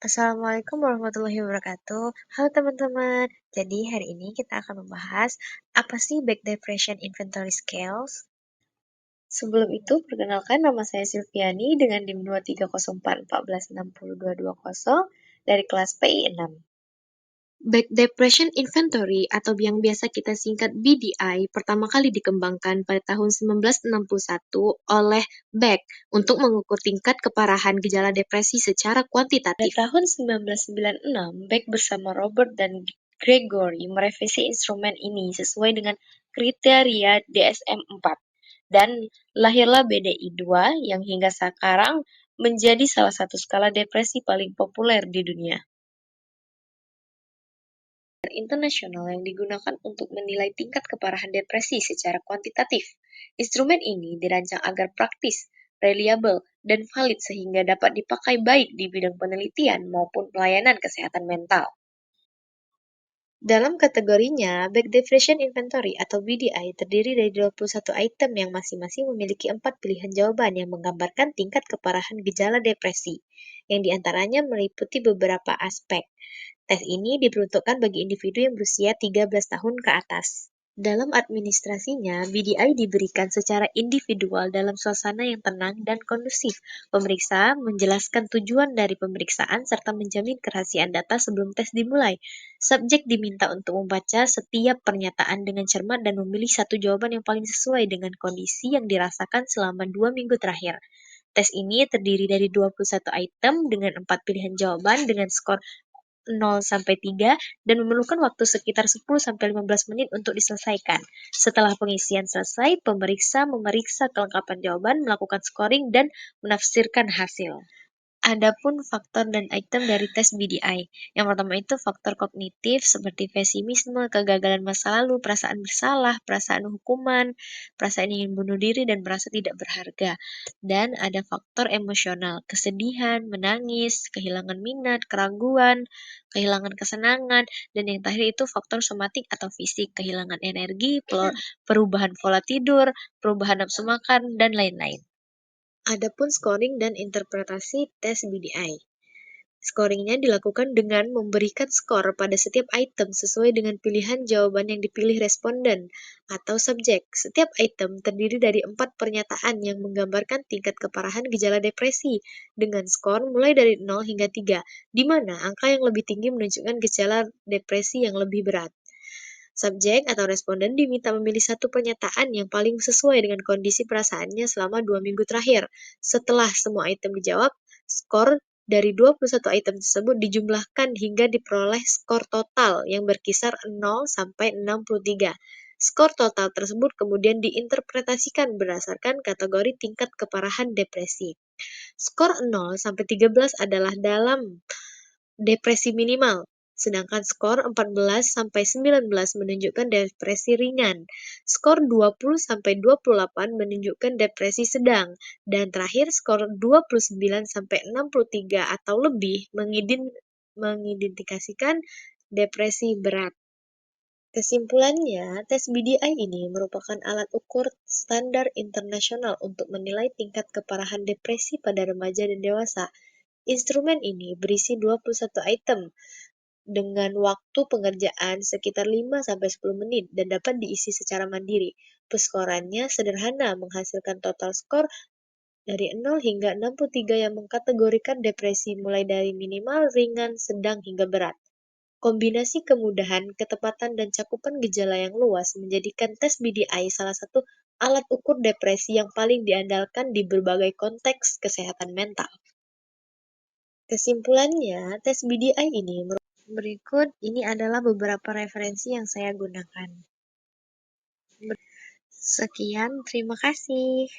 Assalamualaikum warahmatullahi wabarakatuh. Halo teman-teman. Jadi hari ini kita akan membahas apa sih Back Depression Inventory Scales. Sebelum itu, perkenalkan nama saya Silviani dengan NIM 23041416220 dari kelas PI 6. Back Depression Inventory atau yang biasa kita singkat BDI pertama kali dikembangkan pada tahun 1961 oleh Beck untuk mengukur tingkat keparahan gejala depresi secara kuantitatif. Pada tahun 1996, Beck bersama Robert dan Gregory merevisi instrumen ini sesuai dengan kriteria DSM-4 dan lahirlah BDI-2 yang hingga sekarang menjadi salah satu skala depresi paling populer di dunia internasional yang digunakan untuk menilai tingkat keparahan depresi secara kuantitatif. Instrumen ini dirancang agar praktis, reliable, dan valid sehingga dapat dipakai baik di bidang penelitian maupun pelayanan kesehatan mental. Dalam kategorinya, Back Depression Inventory atau BDI terdiri dari 21 item yang masing-masing memiliki 4 pilihan jawaban yang menggambarkan tingkat keparahan gejala depresi, yang diantaranya meliputi beberapa aspek. Tes ini diperuntukkan bagi individu yang berusia 13 tahun ke atas. Dalam administrasinya, BDI diberikan secara individual dalam suasana yang tenang dan kondusif. Pemeriksa menjelaskan tujuan dari pemeriksaan serta menjamin kerahasiaan data sebelum tes dimulai. Subjek diminta untuk membaca setiap pernyataan dengan cermat dan memilih satu jawaban yang paling sesuai dengan kondisi yang dirasakan selama 2 minggu terakhir. Tes ini terdiri dari 21 item dengan 4 pilihan jawaban dengan skor 0-3 dan memerlukan waktu sekitar 10-15 menit untuk diselesaikan. Setelah pengisian selesai, pemeriksa memeriksa kelengkapan jawaban, melakukan scoring, dan menafsirkan hasil. Adapun faktor dan item dari tes BDI. Yang pertama itu faktor kognitif seperti pesimisme, kegagalan masa lalu, perasaan bersalah, perasaan hukuman, perasaan ingin bunuh diri, dan merasa tidak berharga. Dan ada faktor emosional, kesedihan, menangis, kehilangan minat, keraguan, kehilangan kesenangan, dan yang terakhir itu faktor somatik atau fisik, kehilangan energi, perubahan pola tidur, perubahan nafsu makan, dan lain-lain. Adapun scoring dan interpretasi tes BDI. Scoringnya dilakukan dengan memberikan skor pada setiap item sesuai dengan pilihan jawaban yang dipilih responden atau subjek. Setiap item terdiri dari 4 pernyataan yang menggambarkan tingkat keparahan gejala depresi dengan skor mulai dari 0 hingga 3, di mana angka yang lebih tinggi menunjukkan gejala depresi yang lebih berat. Subjek atau responden diminta memilih satu pernyataan yang paling sesuai dengan kondisi perasaannya selama 2 minggu terakhir. Setelah semua item dijawab, skor dari 21 item tersebut dijumlahkan hingga diperoleh skor total yang berkisar 0-63. Skor total tersebut kemudian diinterpretasikan berdasarkan kategori tingkat keparahan depresi. Skor 0-13 adalah dalam depresi minimal, sedangkan skor 14-19 menunjukkan depresi ringan. Skor 20-28 menunjukkan depresi sedang, dan terakhir skor 29-63 atau lebih mengidentifikasikan depresi berat. Kesimpulannya, tes BDI ini merupakan alat ukur standar internasional untuk menilai tingkat keparahan depresi pada remaja dan dewasa. Instrumen ini berisi 21 item dengan waktu pengerjaan sekitar 5-10 menit dan dapat diisi secara mandiri. Peskorannya sederhana, menghasilkan total skor dari 0 hingga 63 yang mengkategorikan depresi mulai dari minimal, ringan, sedang, hingga berat. Kombinasi kemudahan, ketepatan, dan cakupan gejala yang luas menjadikan tes BDI salah satu alat ukur depresi yang paling diandalkan di berbagai konteks kesehatan mental. Kesimpulannya, tes BDI ini berikut ini adalah beberapa referensi yang saya gunakan. Sekian, terima kasih.